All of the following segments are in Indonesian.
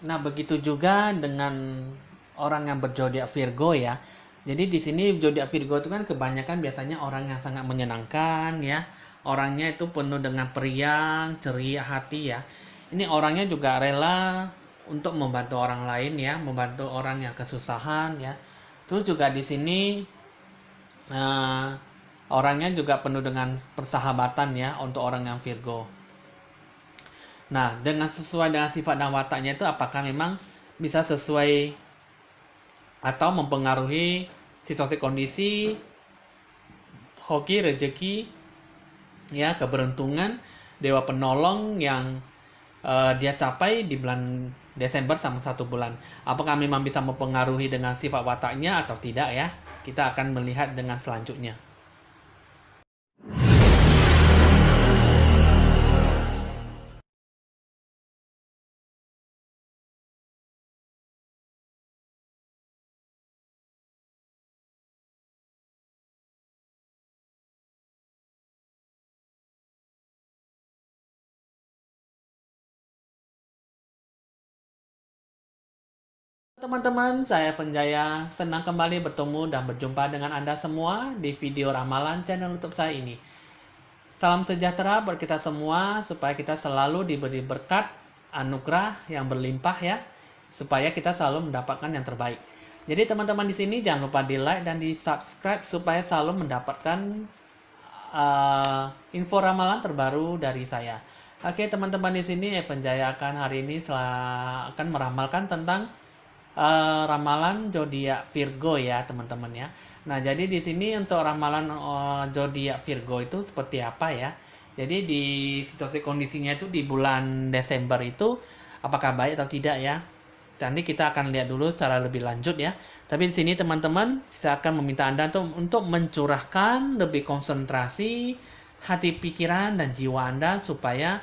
Nah, begitu juga dengan orang yang berzodiak Virgo ya. Jadi di sini zodiak Virgo itu kan kebanyakan biasanya orang yang sangat menyenangkan ya. Orangnya itu penuh dengan periang, ceria hati ya. Ini orangnya juga rela untuk membantu orang lain ya, membantu orang yang kesusahan ya. Terus juga di sini eh, orangnya juga penuh dengan persahabatan ya untuk orang yang Virgo. Nah, dengan sesuai dengan sifat dan wataknya itu apakah memang bisa sesuai atau mempengaruhi situasi kondisi, hoki, rezeki, ya keberuntungan, dewa penolong yang dia capai di bulan Desember sama 1 bulan. Apakah memang bisa mempengaruhi dengan sifat wataknya atau tidak ya? Kita akan melihat dengan selanjutnya. Teman-teman, saya Penjaya. Senang kembali bertemu dan berjumpa dengan Anda semua di video ramalan channel YouTube saya ini. Salam sejahtera buat kita semua, supaya kita selalu diberi berkat, anugerah yang berlimpah ya, supaya kita selalu mendapatkan yang terbaik. Jadi teman-teman di sini jangan lupa di like dan di subscribe supaya selalu mendapatkan info ramalan terbaru dari saya. Oke teman-teman, di sini Evan Jaya akan hari ini akan meramalkan tentang ramalan zodiak Virgo ya teman-teman ya. Nah jadi di sini untuk ramalan zodiak Virgo itu seperti apa ya? Jadi di situasi kondisinya itu di bulan Desember itu apakah baik atau tidak ya? Nanti kita akan lihat dulu secara lebih lanjut ya. Tapi di sini teman-teman saya akan meminta Anda untuk mencurahkan lebih konsentrasi hati pikiran dan jiwa Anda supaya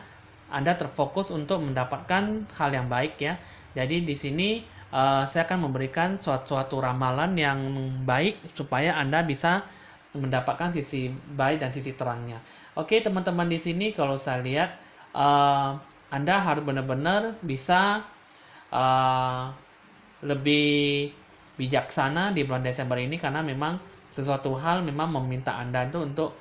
Anda terfokus untuk mendapatkan hal yang baik ya. Jadi di sini saya akan memberikan suatu ramalan yang baik supaya Anda bisa mendapatkan sisi baik dan sisi terangnya. Oke teman-teman, di sini kalau saya lihat Anda harus benar-benar bisa lebih bijaksana di bulan Desember ini, karena memang sesuatu hal memang meminta Anda itu untuk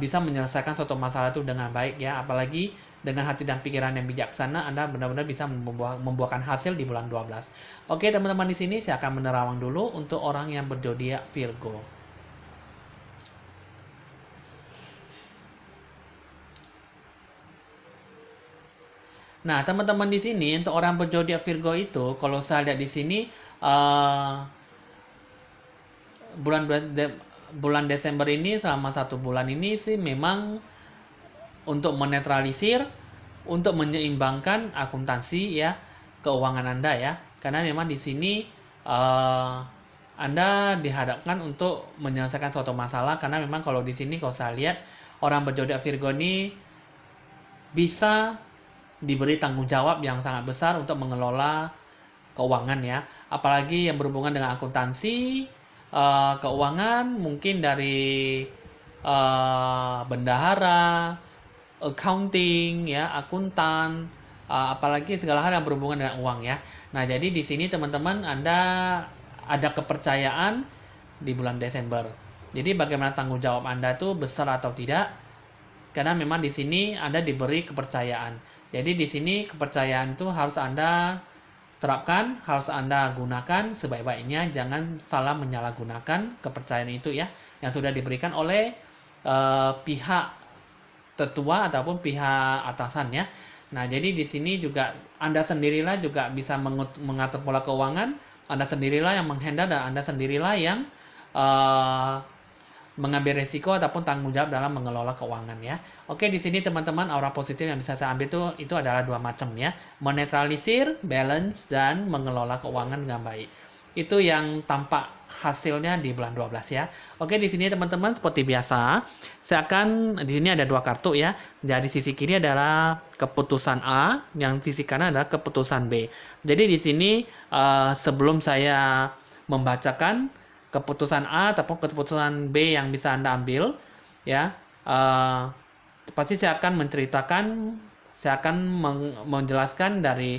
bisa menyelesaikan suatu masalah itu dengan baik ya, apalagi dengan hati dan pikiran yang bijaksana Anda benar-benar bisa membuahkan hasil di bulan 12. Oke teman-teman, di sini saya akan menerawang dulu untuk orang yang berzodiak Virgo. Nah, teman-teman di sini untuk orang berzodiak Virgo itu, kalau saya lihat di sini bulan bulan Desember ini selama 1 bulan ini sih memang untuk menetralisir, untuk menyeimbangkan akuntansi ya, keuangan Anda ya. Karena memang di sini Anda dihadapkan untuk menyelesaikan suatu masalah, karena memang kalau di sini kalau saya lihat orang berzodiak Virgo ini bisa diberi tanggung jawab yang sangat besar untuk mengelola keuangan ya, apalagi yang berhubungan dengan akuntansi, keuangan mungkin dari bendahara, accounting ya, akuntan, apalagi segala hal yang berhubungan dengan uang ya. Nah, jadi di sini teman-teman Anda ada kepercayaan di bulan Desember. Jadi bagaimana tanggung jawab Anda itu besar atau tidak? Karena memang di sini Anda diberi kepercayaan. Jadi di sini kepercayaan itu harus Anda terapkan, harus Anda gunakan sebaik-baiknya. Jangan salah menyalahgunakan kepercayaan itu ya, yang sudah diberikan oleh pihak tetua ataupun pihak atasan ya. Nah, jadi di sini juga Anda sendirilah juga bisa mengatur pola keuangan, Anda sendirilah yang menghandle, dan Anda sendirilah yang mengambil resiko ataupun tanggung jawab dalam mengelola keuangan ya. Oke, di sini teman-teman aura positif yang bisa saya ambil itu adalah 2 macam ya. Menetralisir, balance, dan mengelola keuangan dengan baik. Itu yang tampak hasilnya di bulan 12 ya. Oke, di sini teman-teman seperti biasa, saya akan di sini ada 2 kartu ya. Dari sisi kiri adalah keputusan A, yang sisi kanan adalah keputusan B. Jadi di sini sebelum saya membacakan keputusan A ataupun keputusan B yang bisa Anda ambil ya, pasti saya akan menceritakan, saya akan menjelaskan dari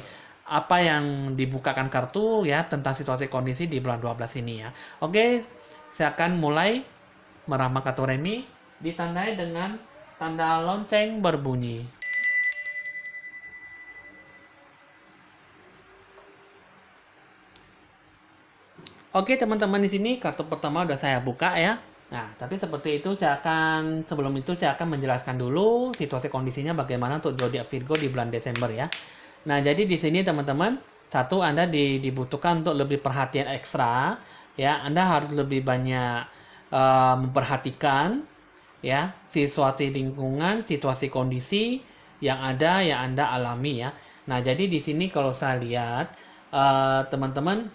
apa yang dibukakan kartu ya tentang situasi kondisi di bulan 12 ini ya. Oke, saya akan mulai meramal kartu remi ditandai dengan tanda lonceng berbunyi. Oke teman-teman, di sini kartu pertama udah saya buka ya. Nah, tapi seperti itu sebelum itu saya akan menjelaskan dulu situasi kondisinya bagaimana untuk zodiak Virgo di bulan Desember ya. Nah, jadi di sini teman-teman, satu Anda dibutuhkan untuk lebih perhatian ekstra ya. Anda harus lebih banyak memperhatikan ya situasi lingkungan, situasi kondisi yang ada yang Anda alami ya. Nah, jadi di sini kalau saya lihat teman-teman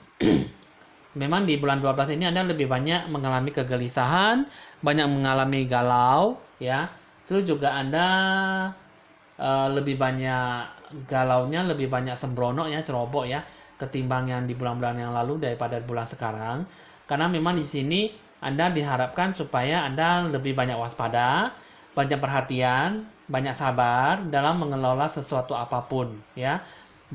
memang di bulan 12 ini Anda lebih banyak mengalami kegelisahan, banyak mengalami galau, ya. Terus juga Anda lebih banyak galaunya, lebih banyak sembrono ya, ceroboh ya, ketimbang yang di bulan-bulan yang lalu daripada bulan sekarang. Karena memang di sini Anda diharapkan supaya Anda lebih banyak waspada, banyak perhatian, banyak sabar dalam mengelola sesuatu apapun, ya.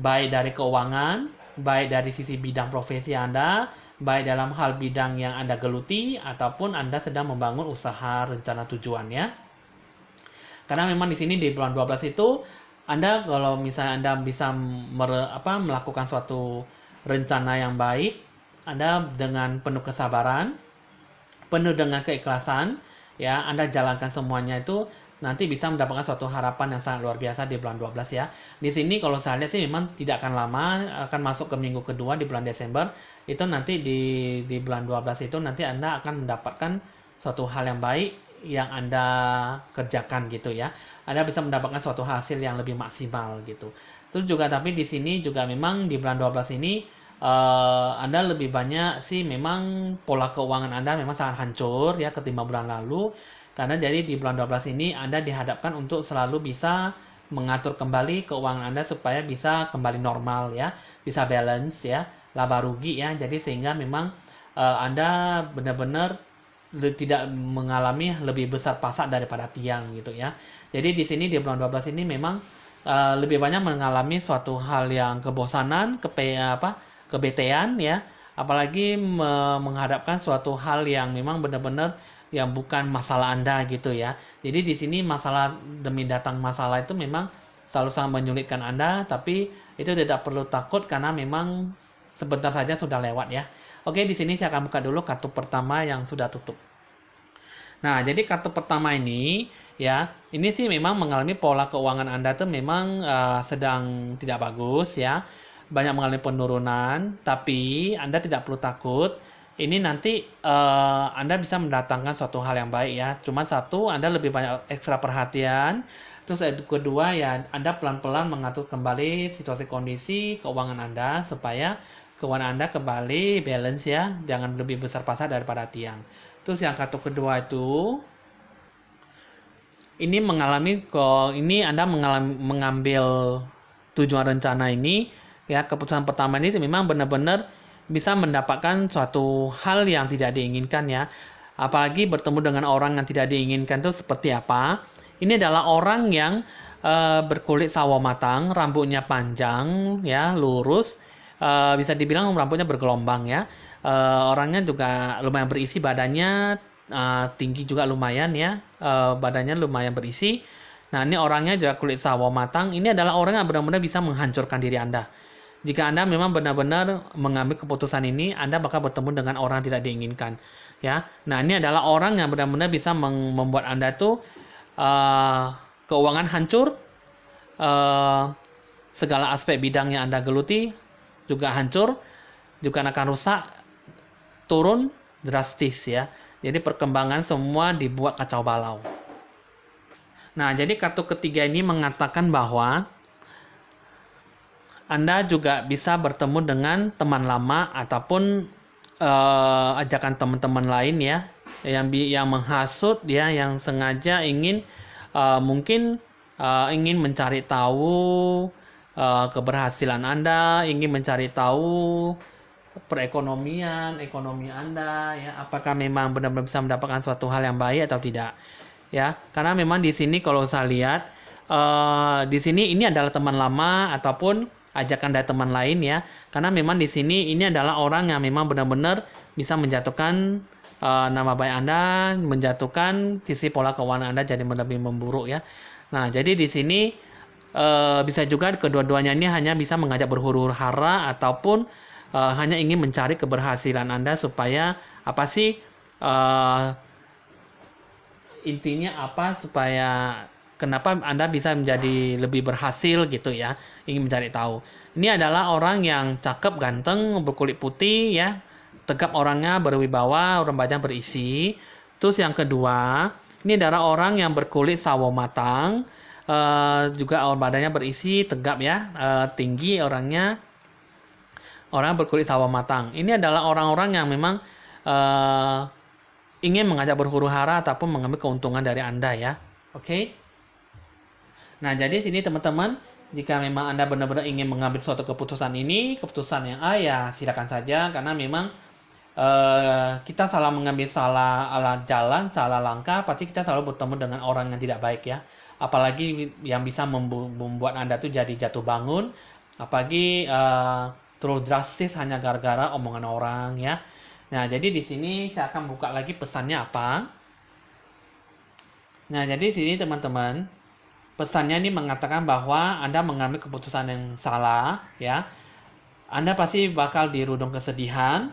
Baik dari keuangan, baik dari sisi bidang profesi Anda, baik dalam hal bidang yang Anda geluti, ataupun Anda sedang membangun usaha rencana tujuan ya. Karena memang di sini di bulan 12 itu, Anda kalau misalnya Anda bisa melakukan suatu rencana yang baik, Anda dengan penuh kesabaran, penuh dengan keikhlasan, ya Anda jalankan semuanya itu, nanti bisa mendapatkan suatu harapan yang sangat luar biasa di bulan 12 ya. Di sini kalau saya lihat sih memang tidak akan lama, akan masuk ke minggu kedua di bulan Desember. Itu nanti di bulan 12 itu nanti Anda akan mendapatkan suatu hal yang baik yang Anda kerjakan gitu ya. Anda bisa mendapatkan suatu hasil yang lebih maksimal gitu. Terus juga tapi di sini juga memang di bulan 12 ini Anda lebih banyak sih memang pola keuangan Anda memang sangat hancur ya ketimbang bulan lalu. Karena jadi di bulan 12 ini Anda dihadapkan untuk selalu bisa mengatur kembali keuangan Anda supaya bisa kembali normal ya, bisa balance ya, laba rugi ya. Jadi sehingga memang Anda benar-benar tidak mengalami lebih besar pasak daripada tiang gitu ya. Jadi di sini di bulan 12 ini memang lebih banyak mengalami suatu hal yang kebosanan, kebetean ya, apalagi menghadapkan suatu hal yang memang benar-benar yang bukan masalah Anda gitu ya. Jadi di sini masalah demi datang masalah itu memang selalu sangat menyulitkan Anda, tapi itu tidak perlu takut karena memang sebentar saja sudah lewat ya. Oke, di sini saya akan buka dulu kartu pertama yang sudah tutup. Nah, jadi kartu pertama ini ya, ini sih memang mengalami pola keuangan Anda tuh memang sedang tidak bagus ya. Banyak mengalami penurunan, tapi Anda tidak perlu takut. Ini nanti Anda bisa mendatangkan suatu hal yang baik ya. Cuma satu, Anda lebih banyak ekstra perhatian. Terus kedua ya, Anda pelan-pelan mengatur kembali situasi kondisi keuangan Anda supaya keuangan Anda kembali balance ya. Jangan lebih besar pasak daripada tiang. Terus yang kartu kedua itu, ini Anda mengambil tujuan rencana ini ya. Keputusan pertama ini memang benar-benar bisa mendapatkan suatu hal yang tidak diinginkan ya. Apalagi bertemu dengan orang yang tidak diinginkan itu seperti apa. Ini adalah orang yang berkulit sawo matang, rambutnya panjang ya, lurus, bisa dibilang rambutnya bergelombang ya. Orangnya juga lumayan berisi, badannya tinggi juga lumayan ya, badannya lumayan berisi. Nah, ini orangnya juga kulit sawo matang. Ini adalah orang yang benar-benar bisa menghancurkan diri Anda. Jika Anda memang benar-benar mengambil keputusan ini, Anda bakal bertemu dengan orang yang tidak diinginkan. Ya, nah ini adalah orang yang benar-benar bisa membuat Anda tuh keuangan hancur, segala aspek bidang yang Anda geluti juga hancur, juga akan rusak, turun drastis ya. Jadi perkembangan semua dibuat kacau balau. Nah, jadi kartu ketiga ini mengatakan bahwa Anda juga bisa bertemu dengan teman lama ataupun ajakan teman-teman lain ya, yang menghasut ya, yang sengaja ingin mungkin ingin mencari tahu keberhasilan Anda, ingin mencari tahu ekonomi Anda ya, apakah memang benar-benar bisa mendapatkan suatu hal yang baik atau tidak ya. Karena memang di sini kalau saya lihat di sini ini adalah teman lama ataupun ajakan dari teman lain ya. Karena memang di sini ini adalah orang yang memang benar-benar bisa menjatuhkan nama baik Anda, menjatuhkan sisi pola keuangan Anda jadi lebih memburuk ya. Nah, jadi di sini bisa juga kedua-duanya ini hanya bisa mengajak berhuru-hara ataupun hanya ingin mencari keberhasilan Anda supaya apa sih intinya apa supaya kenapa Anda bisa menjadi lebih berhasil gitu ya, ingin mencari tahu. Ini adalah orang yang cakep, ganteng, berkulit putih ya, tegap orangnya, berwibawa, rambutnya berisi. Terus yang kedua, ini adalah orang yang berkulit sawo matang, juga badannya berisi, tegap ya, tinggi orangnya, orang berkulit sawo matang. Ini adalah orang-orang yang memang ingin mengajak berhuru-hara ataupun mengambil keuntungan dari Anda ya. Oke. Nah, jadi sini teman-teman, jika memang Anda benar-benar ingin mengambil suatu keputusan ini, keputusan yang A ya silakan saja karena memang kita salah mengambil salah jalan, salah langkah, pasti kita selalu bertemu dengan orang yang tidak baik ya. Apalagi yang bisa membuat Anda tuh jadi jatuh bangun, apalagi terus drastis hanya gara-gara omongan orang ya. Nah, jadi di sini saya akan buka lagi pesannya apa. Nah, jadi di sini teman-teman, pesannya ini mengatakan bahwa Anda mengambil keputusan yang salah, ya. Anda pasti bakal dirudung kesedihan,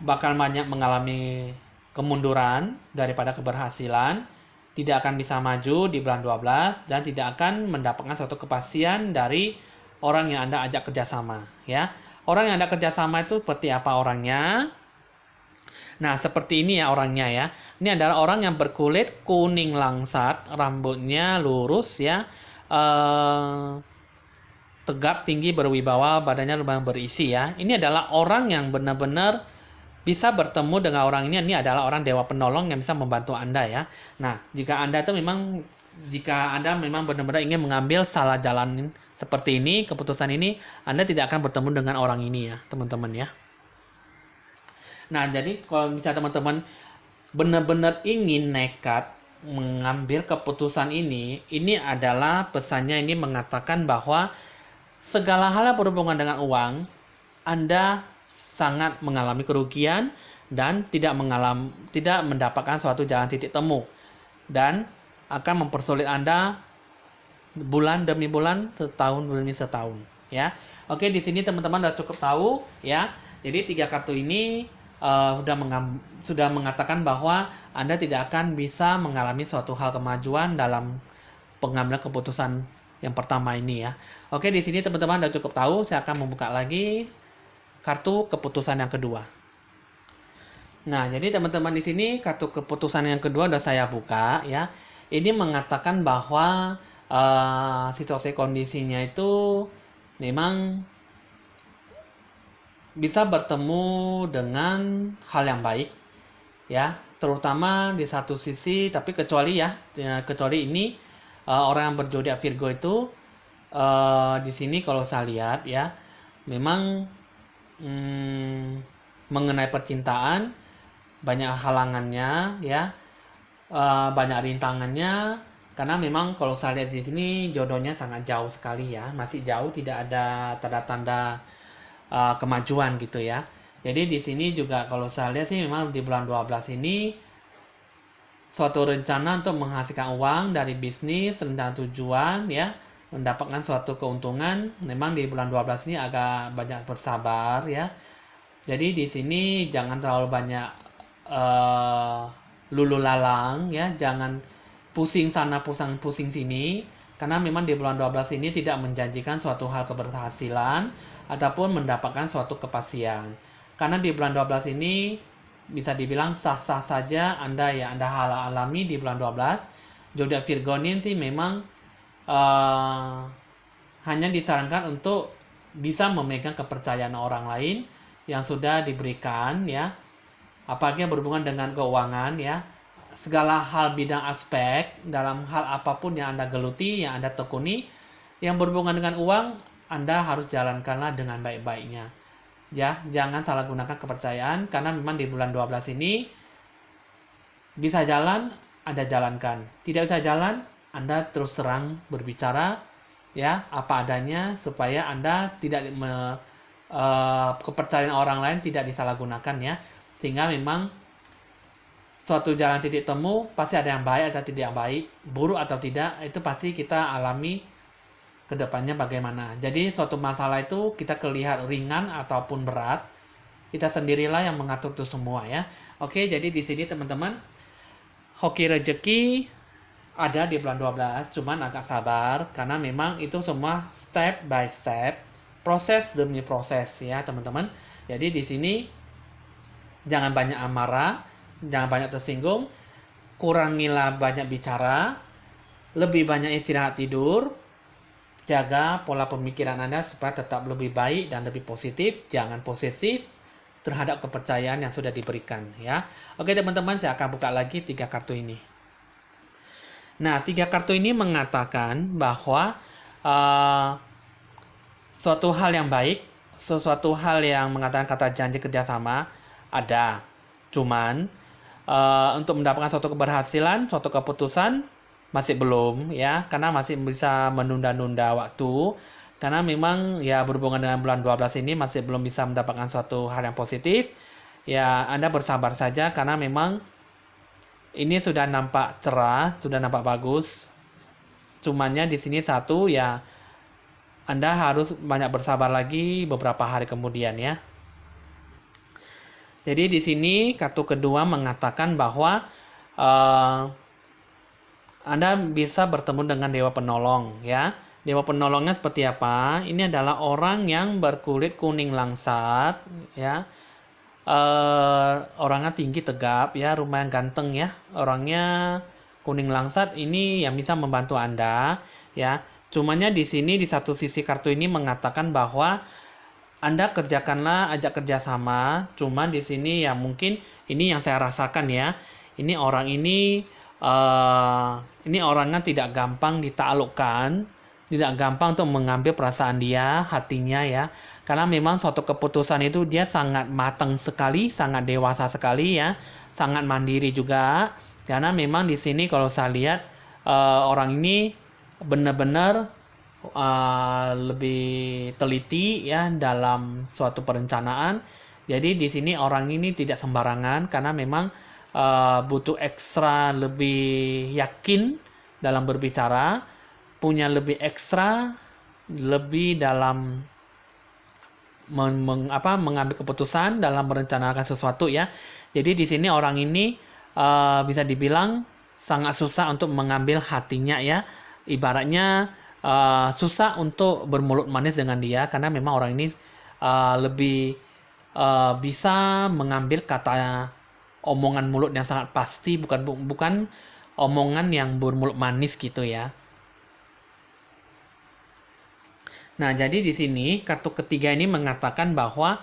bakal banyak mengalami kemunduran daripada keberhasilan, tidak akan bisa maju di bulan 12, dan tidak akan mendapatkan suatu kepastian dari orang yang Anda ajak kerjasama, ya. Orang yang Anda kerjasama itu seperti apa orangnya? Nah, seperti ini ya orangnya ya. Ini adalah orang yang berkulit kuning langsat, rambutnya lurus ya, tegap, tinggi, berwibawa, badannya lumayan berisi ya. Ini adalah orang yang benar-benar bisa bertemu dengan orang ini. Ini adalah orang dewa penolong yang bisa membantu Anda ya. Nah, jika Anda memang benar-benar ingin mengambil salah jalan seperti ini, keputusan ini, Anda tidak akan bertemu dengan orang ini ya, teman-teman ya. Nah, jadi kalau misalnya teman-teman benar-benar ingin nekat mengambil keputusan ini adalah pesannya ini mengatakan bahwa segala hal yang berhubungan dengan uang, Anda sangat mengalami kerugian dan tidak mendapatkan suatu jalan titik temu dan akan mempersulit Anda bulan demi bulan, setahun demi setahun, ya. Oke, di sini teman-teman sudah cukup tahu, ya. Jadi 3 kartu ini sudah mengatakan bahwa Anda tidak akan bisa mengalami suatu hal kemajuan dalam pengambilan keputusan yang pertama ini ya. Oke, di sini teman-teman sudah cukup tahu. Saya akan membuka lagi kartu keputusan yang kedua. Nah, jadi teman-teman di sini kartu keputusan yang kedua sudah saya buka ya. Ini mengatakan bahwa situasi kondisinya itu memang bisa bertemu dengan hal yang baik ya, terutama di satu sisi, tapi kecuali ini orang yang berzodiak Virgo itu di sini kalau saya lihat ya memang mengenai percintaan banyak halangannya ya, banyak rintangannya karena memang kalau saya lihat di sini jodohnya sangat jauh sekali ya, masih jauh, tidak ada tanda-tanda kemajuan gitu ya. Jadi di sini juga kalau saya lihat sih memang di bulan 12 ini suatu rencana untuk menghasilkan uang dari bisnis, rencana tujuan ya, mendapatkan suatu keuntungan. Memang di bulan 12 ini agak banyak bersabar ya. Jadi di sini jangan terlalu banyak lulu lalang ya, jangan pusing sana pusing sini. Karena memang di bulan 12 ini tidak menjanjikan suatu hal keberhasilan ataupun mendapatkan suatu kepastian. Karena di bulan 12 ini bisa dibilang sah-sah saja Anda alami di bulan 12. Zodiak Virgo ini sih memang hanya disarankan untuk bisa memegang kepercayaan orang lain yang sudah diberikan ya. Apalagi yang berhubungan dengan keuangan ya. Segala hal bidang aspek dalam hal apapun yang Anda geluti, yang Anda tekuni, yang berhubungan dengan uang, Anda harus jalankanlah dengan baik-baiknya. Ya, jangan salah gunakan kepercayaan karena memang di bulan 12 ini bisa jalan, Anda jalankan. Tidak bisa jalan, Anda terus terang berbicara ya, apa adanya supaya Anda tidak kepercayaan orang lain tidak disalahgunakan ya. Sehingga memang suatu jalan titik temu pasti ada yang baik atau tidak yang baik, buruk atau tidak, itu pasti kita alami ke depannya bagaimana. Jadi suatu masalah itu kita kelihatan ringan ataupun berat, kita sendirilah yang mengatur itu semua ya. Oke, jadi di sini teman-teman, hoki rezeki ada di bulan 12, cuman agak sabar karena memang itu semua step by step, proses demi proses ya teman-teman. Jadi di sini jangan banyak amarah, jangan banyak tersinggung, kurangilah banyak bicara, lebih banyak istirahat tidur, jaga pola pemikiran Anda supaya tetap lebih baik dan lebih positif, jangan posesif terhadap kepercayaan yang sudah diberikan ya. Oke teman-teman, saya akan buka lagi 3 kartu ini. Nah, 3 kartu ini mengatakan bahwa suatu hal yang baik, sesuatu hal yang mengatakan kata janji kerjasama ada. Cuman untuk mendapatkan suatu keberhasilan, suatu keputusan masih belum ya, karena masih bisa menunda-nunda waktu. Karena memang ya berhubungan dengan bulan 12 ini masih belum bisa mendapatkan suatu hal yang positif. Ya, Anda bersabar saja karena memang ini sudah nampak cerah, sudah nampak bagus. Cumannya di sini satu ya, Anda harus banyak bersabar lagi beberapa hari kemudian ya. Jadi di sini kartu kedua mengatakan bahwa Anda bisa bertemu dengan dewa penolong ya. Dewa penolongnya seperti apa? Ini adalah orang yang berkulit kuning langsat ya. Orangnya tinggi tegap ya, lumayan ganteng ya. Orangnya kuning langsat, ini yang bisa membantu Anda ya. Cumannya di sini di satu sisi kartu ini mengatakan bahwa Anda kerjakanlah, ajak kerjasama. Cuman di sini ya mungkin ini yang saya rasakan ya. Ini orang ini orangnya tidak gampang ditaklukkan, tidak gampang untuk mengambil perasaan dia, hatinya ya. Karena memang suatu keputusan itu dia sangat matang sekali, sangat dewasa sekali ya, sangat mandiri juga. Karena memang di sini kalau saya lihat orang ini benar-benar lebih teliti ya dalam suatu perencanaan. Jadi di sini orang ini tidak sembarangan karena memang butuh ekstra lebih yakin dalam berbicara, punya lebih ekstra lebih dalam mengambil keputusan dalam merencanakan sesuatu ya. Jadi di sini orang ini bisa dibilang sangat susah untuk mengambil hatinya ya. Ibaratnya susah untuk bermulut manis dengan dia karena memang orang ini lebih bisa mengambil kata omongan mulut yang sangat pasti, bukan omongan yang bermulut manis gitu ya. Nah, jadi di sini kartu ketiga ini mengatakan bahwa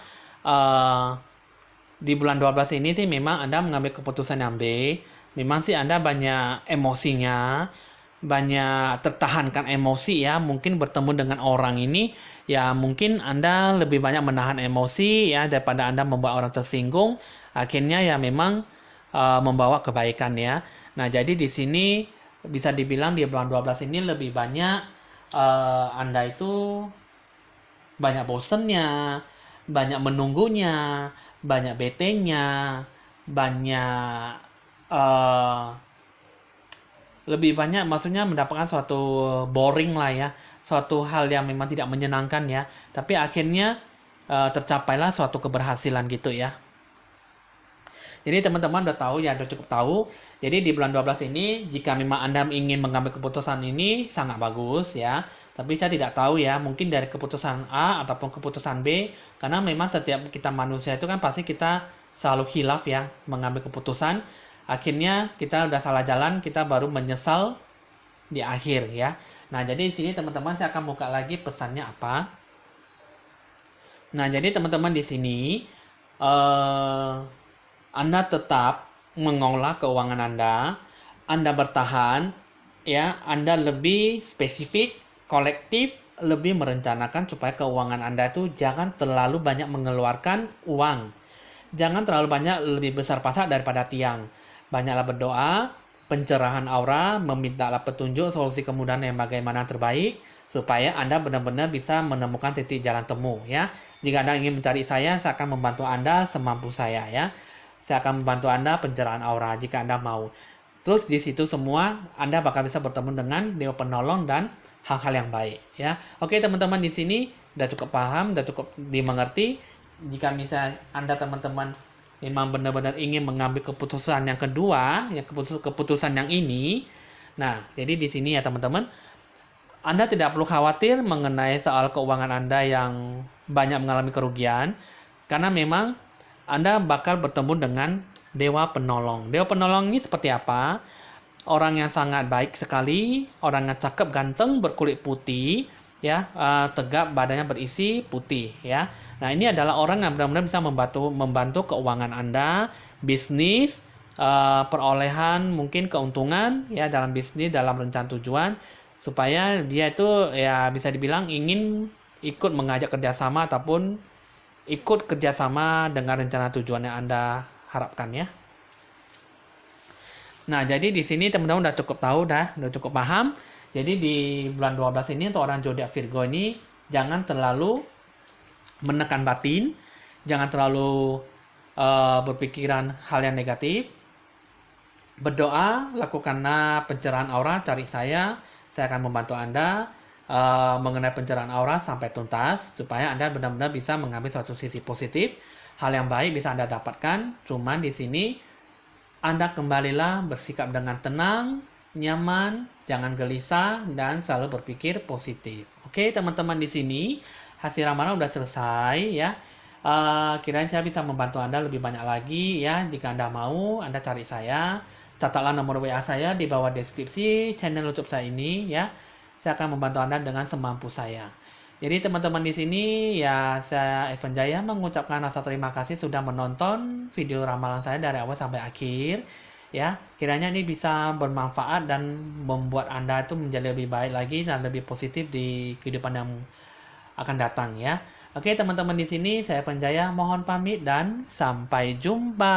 di bulan 12 ini sih memang Anda mengambil keputusan yang B. Memang sih Anda banyak emosinya, banyak tertahankan emosi ya. Mungkin bertemu dengan orang ini ya mungkin Anda lebih banyak menahan emosi ya daripada Anda membuat orang tersinggung. Akhirnya ya memang membawa kebaikan ya. Nah, jadi di sini bisa dibilang di bulan 12 ini lebih banyak Anda itu banyak bosennya, banyak menunggunya, banyak betenya, banyak lebih banyak maksudnya mendapatkan suatu boring lah ya, suatu hal yang memang tidak menyenangkan ya, tapi akhirnya tercapailah suatu keberhasilan gitu ya. Jadi teman-teman udah tahu ya, udah cukup tahu. Jadi di bulan 12 ini jika memang Anda ingin mengambil keputusan ini sangat bagus ya. Tapi saya tidak tahu ya, mungkin dari keputusan A ataupun keputusan B, karena memang setiap kita manusia itu kan pasti kita selalu khilaf ya mengambil keputusan. Akhirnya kita udah salah jalan, kita baru menyesal di akhir ya. Nah, jadi di sini teman-teman saya akan buka lagi pesannya apa. Nah, jadi teman-teman di sini Anda tetap mengolah keuangan Anda bertahan, ya, Anda lebih spesifik, kolektif, lebih merencanakan supaya keuangan Anda itu jangan terlalu banyak mengeluarkan uang. Jangan terlalu banyak lebih besar pasak daripada tiang. Banyaklah berdoa, pencerahan aura, memintalah petunjuk solusi kemudahan yang bagaimana terbaik supaya Anda benar-benar bisa menemukan titik jalan temu ya. Jika Anda ingin mencari saya akan membantu Anda semampu saya ya. Saya akan membantu Anda pencerahan aura jika Anda mau. Terus di situ semua Anda bakal bisa bertemu dengan dewa penolong dan hal-hal yang baik ya. Oke teman-teman, di sini udah cukup paham, udah cukup dimengerti. Jika misalnya Anda teman-teman memang benar-benar ingin mengambil keputusan yang kedua, ya keputusan yang ini. Nah, jadi di sini ya teman-teman, Anda tidak perlu khawatir mengenai soal keuangan Anda yang banyak mengalami kerugian, karena memang Anda bakal bertemu dengan Dewa Penolong. Dewa Penolong ini seperti apa? Orang yang sangat baik sekali, orang yang cakep, ganteng, berkulit putih, ya, tegap, badannya berisi putih, ya. Nah, ini adalah orang yang benar-benar bisa membantu keuangan Anda, bisnis, perolehan, mungkin keuntungan, ya, dalam bisnis, dalam rencana tujuan, supaya dia itu, ya, bisa dibilang ingin ikut mengajak kerjasama ataupun ikut kerjasama dengan rencana tujuan yang Anda harapkan, ya. Nah, jadi di sini teman-teman udah cukup tahu, udah cukup paham. Jadi di bulan 12 ini untuk orang zodiak Virgo ini jangan terlalu menekan batin, jangan terlalu berpikiran hal yang negatif. Berdoa, lakukanlah pencerahan aura, cari saya akan membantu Anda mengenai pencerahan aura sampai tuntas supaya Anda benar-benar bisa mengambil suatu sisi positif, hal yang baik bisa Anda dapatkan. Cuman di sini Anda kembalilah bersikap dengan tenang, nyaman, jangan gelisah, dan selalu berpikir positif. Oke, teman-teman, di sini hasil ramalan udah selesai ya. Kiranya saya bisa membantu Anda lebih banyak lagi ya. Jika Anda mau, Anda cari saya. Catatlah nomor WA saya di bawah deskripsi channel YouTube saya ini ya. Saya akan membantu Anda dengan semampu saya. Jadi teman-teman di sini ya, saya Evan Jaya mengucapkan rasa terima kasih sudah menonton video ramalan saya dari awal sampai akhir. Ya, kiranya ini bisa bermanfaat dan membuat Anda itu menjadi lebih baik lagi dan lebih positif di kehidupan yang akan datang ya. Oke, teman-teman di sini saya Evan Jaya mohon pamit dan sampai jumpa.